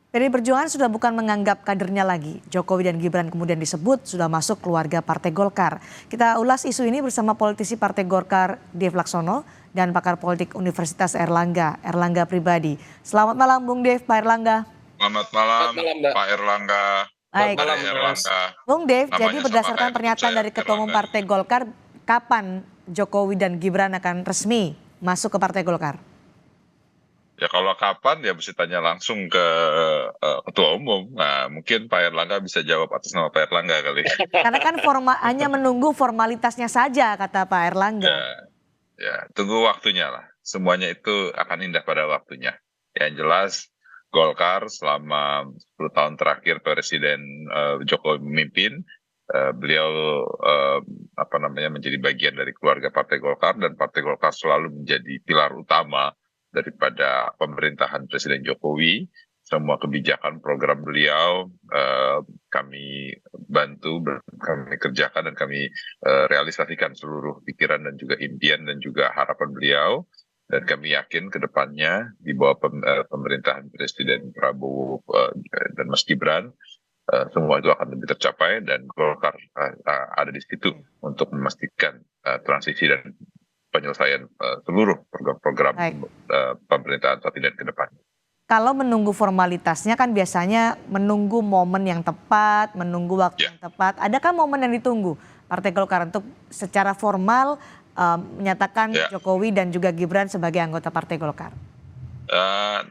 PDI Perjuangan sudah bukan menganggap kadernya lagi. Jokowi dan Gibran kemudian disebut sudah masuk keluarga Partai Golkar. Kita ulas isu ini bersama politisi Partai Golkar Dev Laksono dan pakar politik Universitas Erlangga Pribadi. Selamat malam Bung Dev, Pak Erlangga. Selamat Selamat malam, malam, Mbak. Pak Erlangga. Selamat Baik, malam, Dari Mas. Erlangga, Bung Dev, jadi namanya sama berdasarkan kayak teman pernyataan saya, dari Ketua Umum Erlangga. Partai Golkar, kapan Jokowi dan Gibran akan resmi masuk ke Partai Golkar? Ya kalau kapan ya mesti tanya langsung ke Ketua Umum. Nah, mungkin Pak Erlangga bisa jawab atas nama Pak Erlangga kali. Karena kan hanya menunggu formalitasnya saja, kata Pak Erlangga. Ya, ya, tunggu waktunya lah. Semuanya itu akan indah pada waktunya. Yang jelas Golkar selama 10 tahun terakhir Presiden Jokowi memimpin, beliau menjadi bagian dari keluarga Partai Golkar dan Partai Golkar selalu menjadi pilar utama daripada pemerintahan Presiden Jokowi. Semua kebijakan program beliau kami bantu, kami kerjakan dan kami realisasikan seluruh pikiran dan juga impian dan juga harapan beliau. Dan kami yakin ke depannya di bawah pemerintahan Presiden Prabowo dan Mas Gibran, semua itu akan lebih tercapai dan Golkar ada di situ untuk memastikan transisi dan penyelesaian seluruh program-program pemerintahan saat ini dan ke depan. Kalau menunggu formalitasnya kan biasanya menunggu momen yang tepat, menunggu waktu yang tepat. Adakah momen yang ditunggu Partai Golkar untuk secara formal menyatakan Jokowi dan juga Gibran sebagai anggota Partai Golkar?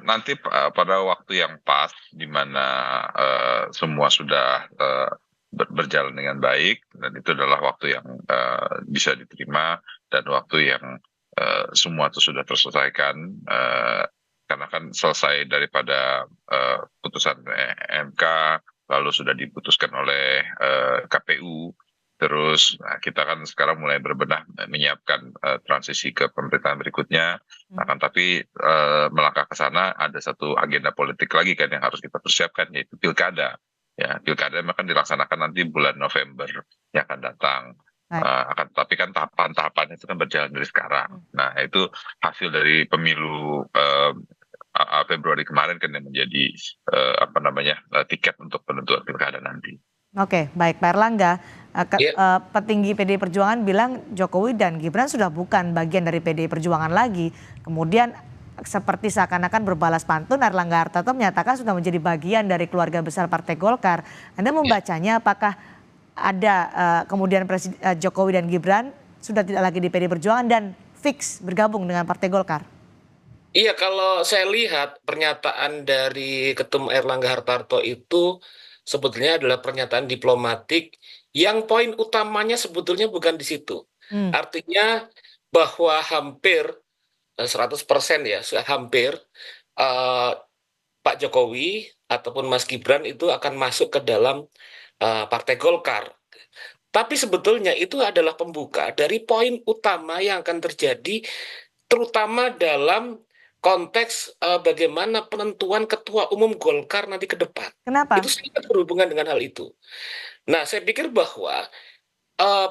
Nanti pada waktu yang pas, di mana semua sudah berjalan dengan baik, dan itu adalah waktu yang bisa diterima dan waktu yang semua itu sudah terselesaikan. Karena kan selesai daripada putusan MK, lalu sudah diputuskan oleh KPU. Terus kita kan sekarang mulai berbenah menyiapkan transisi ke pemerintahan berikutnya. Akan tapi melangkah ke sana ada satu agenda politik lagi kan yang harus kita persiapkan, yaitu pilkada. Ya, pilkada akan dilaksanakan nanti bulan November yang akan datang. Tapi kan tahapan-tahapannya itu kan berjalan dari sekarang. Nah, itu hasil dari pemilu Februari kemarin kan yang menjadi tiket untuk penentuan pilkada nanti. Oke, baik Pak Erlangga. Petinggi PDI Perjuangan bilang Jokowi dan Gibran sudah bukan bagian dari PDI Perjuangan lagi. Kemudian seperti seakan-akan berbalas pantun, Erlangga Hartarto menyatakan sudah menjadi bagian dari keluarga besar Partai Golkar. Anda membacanya apakah ada kemudian Jokowi dan Gibran sudah tidak lagi di PDI Perjuangan dan fix bergabung dengan Partai Golkar? Iya, kalau saya lihat pernyataan dari Ketum Erlangga Hartarto itu sebetulnya adalah pernyataan diplomatik yang poin utamanya sebetulnya bukan di situ. Artinya bahwa hampir 100% ya, hampir Pak Jokowi ataupun Mas Gibran itu akan masuk ke dalam Partai Golkar. Tapi sebetulnya itu adalah pembuka dari poin utama yang akan terjadi, terutama dalam konteks bagaimana penentuan ketua umum Golkar nanti ke depan. Kenapa? Itu sangat berhubungan dengan hal itu. Nah, saya pikir bahwa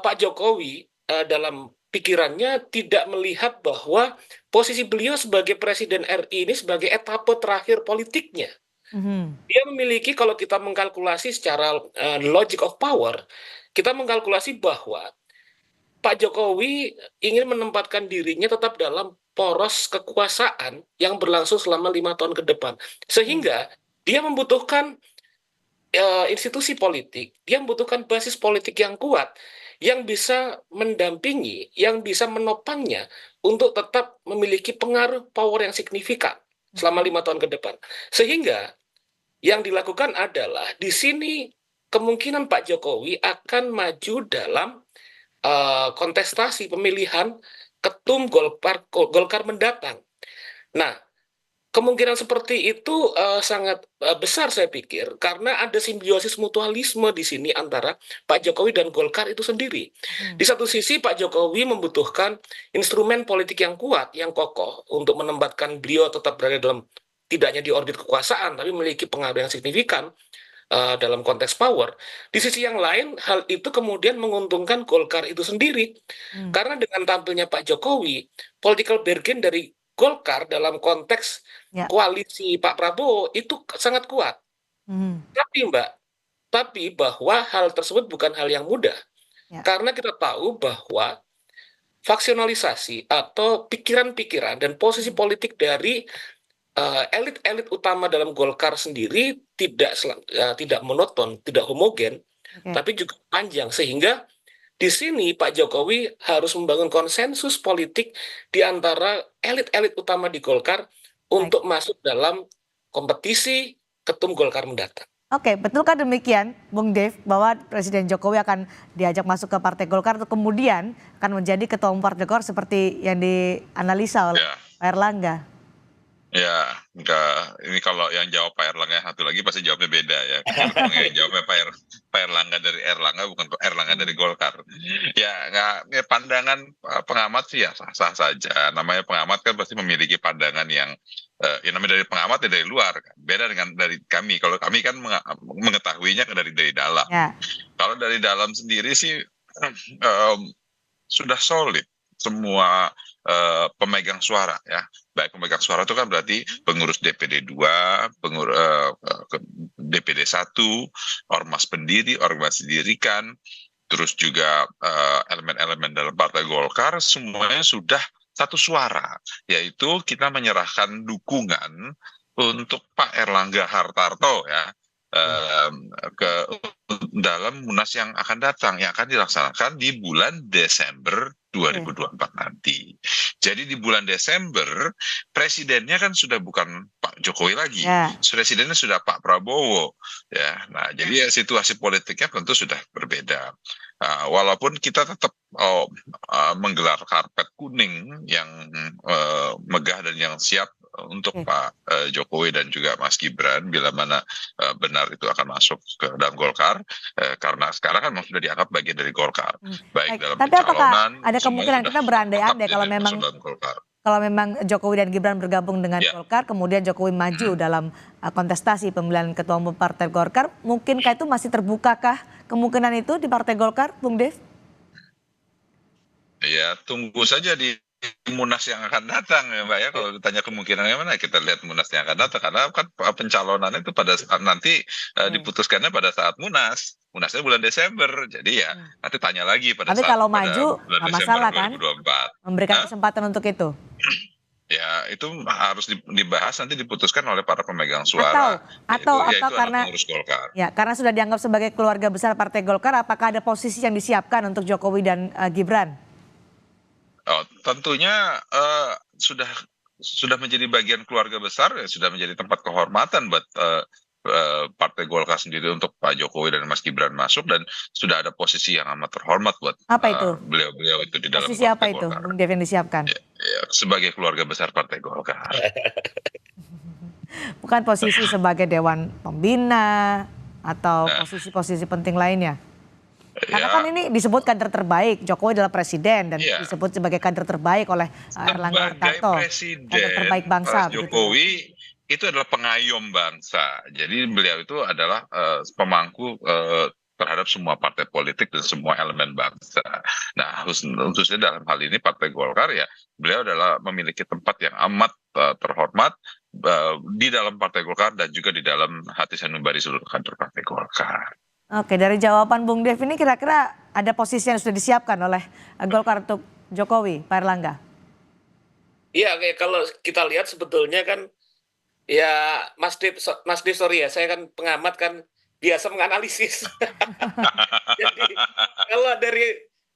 Pak Jokowi dalam pikirannya tidak melihat bahwa posisi beliau sebagai Presiden RI ini sebagai etape terakhir politiknya. Dia memiliki, kalau kita mengkalkulasi secara logic of power, kita mengkalkulasi bahwa Pak Jokowi ingin menempatkan dirinya tetap dalam poros kekuasaan yang berlangsung selama 5 tahun ke depan. Sehingga dia membutuhkan institusi politik, dia membutuhkan basis politik yang kuat, yang bisa mendampingi, yang bisa menopangnya untuk tetap memiliki pengaruh power yang signifikan selama 5 tahun ke depan. Sehingga yang dilakukan adalah di sini kemungkinan Pak Jokowi akan maju dalam kontestasi pemilihan ketum Golkar mendatang. Nah, kemungkinan seperti itu sangat besar saya pikir, karena ada simbiosis mutualisme di sini antara Pak Jokowi dan Golkar itu sendiri. Di satu sisi Pak Jokowi membutuhkan instrumen politik yang kuat, yang kokoh untuk menempatkan beliau tetap berada dalam, tidak hanya di orbit kekuasaan, tapi memiliki pengaruh yang signifikan dalam konteks power. Di sisi yang lain, hal itu kemudian menguntungkan Golkar itu sendiri. Karena dengan tampilnya Pak Jokowi, political bargain dari Golkar dalam konteks Ya. koalisi Pak Prabowo itu sangat kuat. Tapi Mbak, bahwa hal tersebut bukan hal yang mudah. Ya. Karena kita tahu bahwa faksionalisasi atau pikiran-pikiran dan posisi politik dari elit-elit utama dalam Golkar sendiri tidak monoton, tidak homogen, tapi juga panjang. Sehingga di sini Pak Jokowi harus membangun konsensus politik di antara elit-elit utama di Golkar untuk masuk dalam kompetisi ketum Golkar mendatang. Oke, betulkah demikian, Bung Dev, bahwa Presiden Jokowi akan diajak masuk ke Partai Golkar atau kemudian akan menjadi ketua umum Partai Golkar seperti yang dianalisa oleh Pak Erlangga? Ya, enggak. Ini kalau yang jawab Pak Erlangga satu lagi pasti jawabnya beda ya. Yang jawabnya Pak Erlangga dari Erlangga, bukan Pak Erlangga dari Golkar. Ya, enggak. Ya, pandangan pengamat sih ya sah-sah saja. Namanya pengamat kan pasti memiliki pandangan yang namanya dari pengamat ya dari luar kan. Beda dengan dari kami. Kalau kami kan mengetahuinya dari dalam. Ya. Kalau dari dalam sendiri sih sudah solid semua pemegang suara ya. Baik pemegang suara itu kan berarti pengurus DPD 2, pengurus DPD 1, ormas pendiri, ormas didirikan, terus juga elemen-elemen dalam Partai Golkar semuanya sudah satu suara, yaitu kita menyerahkan dukungan untuk Pak Erlangga Hartarto ya ke dalam Munas yang akan datang, yang akan dilaksanakan di bulan Desember 2024 nanti. Jadi di bulan Desember presidennya kan sudah bukan Pak Jokowi lagi, presidennya sudah Pak Prabowo ya. Nah, jadi ya, situasi politiknya tentu sudah berbeda. Walaupun kita tetap menggelar karpet kuning yang megah dan yang siap untuk Pak Jokowi dan juga Mas Gibran bila mana benar itu akan masuk ke dalam Golkar, karena sekarang kan sudah dianggap bagian dari Golkar. Baik dalam tapi apakah ada kemungkinan kita berandai-andai kalau memang Jokowi dan Gibran bergabung dengan Golkar, kemudian Jokowi maju dalam kontestasi pemilihan ketua umum Partai Golkar, mungkinkah itu masih terbukakah kemungkinan itu di Partai Golkar, Bung Dev? Ya, tunggu saja di Munas yang akan datang ya Mbak ya. Kalau ditanya kemungkinannya mana, kita lihat Munas yang akan datang, karena kan pencalonannya itu pada saat nanti diputuskannya pada saat Munasnya bulan Desember. Jadi ya nanti tanya lagi pada tapi saat kalau maju nggak masalah kan 2024. Memberikan kesempatan untuk itu. Ya, itu harus dibahas, nanti diputuskan oleh para pemegang suara atau karena pengurus Golkar. Ya, karena sudah dianggap sebagai keluarga besar Partai Golkar, apakah ada posisi yang disiapkan untuk Jokowi dan Gibran? Oh, tentunya sudah menjadi bagian keluarga besar, ya sudah menjadi tempat kehormatan buat Partai Golkar sendiri untuk Pak Jokowi dan Mas Gibran masuk, dan sudah ada posisi yang amat terhormat buat beliau-beliau itu di dalam posisi Partai apa itu, Golkar. Bung Dev, yang disiapkan? Ya, sebagai keluarga besar Partai Golkar. Bukan posisi sebagai Dewan Pembina atau posisi-posisi penting lainnya? Karena kan ini disebut kader terbaik, Jokowi adalah presiden dan disebut sebagai kader terbaik oleh Erlangga Hartarto, kader terbaik bangsa. Jokowi itu adalah pengayom bangsa, jadi beliau itu adalah pemangku terhadap semua partai politik dan semua elemen bangsa. Nah, khususnya dalam hal ini Partai Golkar ya, beliau adalah memiliki tempat yang amat terhormat di dalam Partai Golkar dan juga di dalam hati sanubari seluruh kader Partai Golkar. Oke, dari jawaban Bung Dev ini kira-kira ada posisi yang sudah disiapkan oleh Golkar untuk Jokowi, Pak Erlangga? Iya, kalau kita lihat sebetulnya kan ya Mas Dev, sorry ya, saya kan pengamat kan biasa menganalisis. Jadi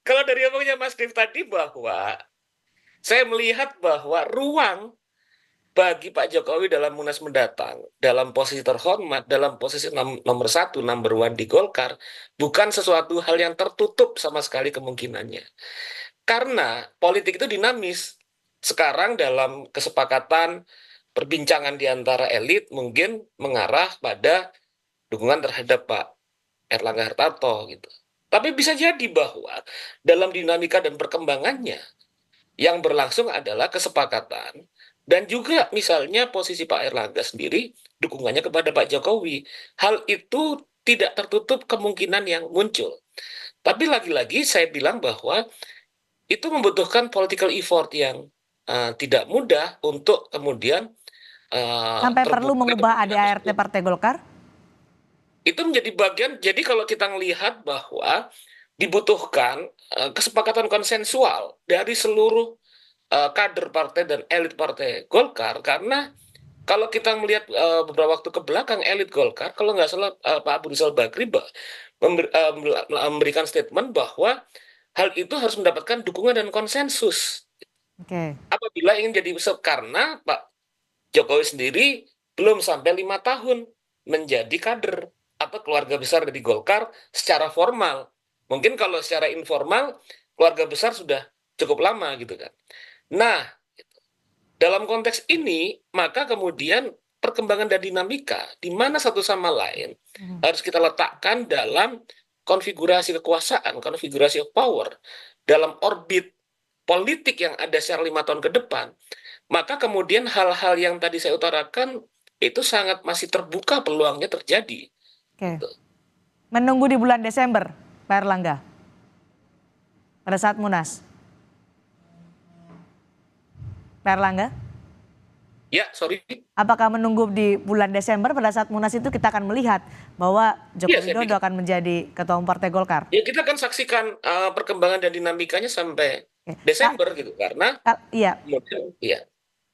kalau dari omongnya Mas Dev tadi, bahwa saya melihat bahwa ruang bagi Pak Jokowi dalam Munas mendatang, dalam posisi terhormat, dalam posisi nomor 1, number 1 di Golkar, bukan sesuatu hal yang tertutup sama sekali kemungkinannya. Karena politik itu dinamis. Sekarang dalam kesepakatan perbincangan di antara elit mungkin mengarah pada dukungan terhadap Pak Erlangga Hartarto gitu. Tapi bisa jadi bahwa dalam dinamika dan perkembangannya yang berlangsung adalah kesepakatan dan juga misalnya posisi Pak Erlangga sendiri dukungannya kepada Pak Jokowi. Hal itu tidak tertutup kemungkinan yang muncul. Tapi lagi-lagi saya bilang bahwa itu membutuhkan political effort yang tidak mudah untuk kemudian Sampai perlu terbuka mengubah kemungkinan ADART tersebut. Partai Golkar? Itu menjadi bagian, jadi kalau kita melihat bahwa dibutuhkan kesepakatan konsensual dari seluruh kader partai dan elit partai Golkar, karena kalau kita melihat beberapa waktu ke belakang elit Golkar, kalau nggak salah Pak Abu Rizal Bakri memberikan statement bahwa hal itu harus mendapatkan dukungan dan konsensus Oke. apabila ingin jadi karena Pak Jokowi sendiri belum sampai 5 tahun menjadi kader atau keluarga besar dari Golkar secara formal. Mungkin kalau secara informal keluarga besar sudah cukup lama gitu kan. Nah, dalam konteks ini maka kemudian perkembangan dan dinamika di mana satu sama lain harus kita letakkan dalam konfigurasi kekuasaan, konfigurasi of power, dalam orbit politik yang ada secara 5 tahun ke depan, maka kemudian hal-hal yang tadi saya utarakan itu sangat masih terbuka peluangnya terjadi. Oke. Menunggu di bulan Desember, Pak Erlangga, pada saat Munas. Pak Erlangga, Ya, sorry. apakah menunggu di bulan Desember pada saat Munas itu kita akan melihat bahwa Joko Iya, saya Widodo akan menjadi Ketua Umum Partai Golkar? Ya, kita akan saksikan perkembangan dan dinamikanya sampai Oke. Desember gitu, karena Iya. kemudian, ya.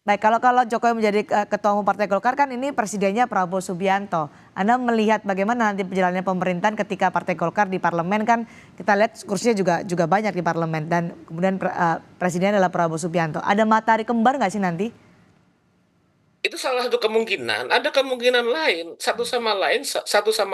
Baik, kalau Jokowi menjadi Ketua Umum Partai Golkar kan ini presidennya Prabowo Subianto. Anda melihat bagaimana nanti perjalanannya pemerintahan ketika Partai Golkar di parlemen kan kita lihat kursinya juga banyak di parlemen dan kemudian presidennya adalah Prabowo Subianto. Ada matahari kembar nggak sih nanti? Itu salah satu kemungkinan. Ada kemungkinan lain, satu sama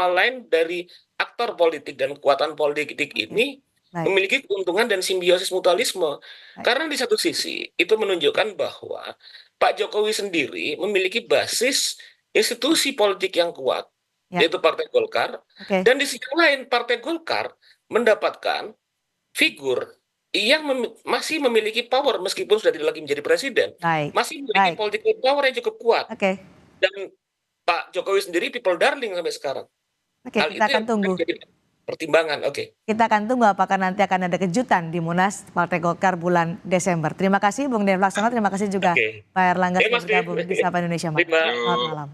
lain dari aktor politik dan kekuatan politik ini Baik. memiliki keuntungan dan simbiosis mutualisme. Karena di satu sisi itu menunjukkan bahwa Pak Jokowi sendiri memiliki basis institusi politik yang kuat, Ya. yaitu Partai Golkar. Oke. Dan di sisi lain Partai Golkar mendapatkan figur yang masih memiliki power meskipun sudah tidak lagi menjadi presiden, Baik. masih memiliki Baik. political power yang cukup kuat. Oke. Dan Pak Jokowi sendiri people darling sampai sekarang. Oke, Hal kita itu akan yang tunggu. menjadi pertimbangan. Oke. Kita akan tunggu apakah nanti akan ada kejutan di Munas Partai Golkar bulan Desember. Terima kasih Bung Dev Laksono, terima kasih juga Oke. Pak Erlangga Mas sudah bergabung Dev. di Sapa Indonesia Malam. Terima. Selamat malam.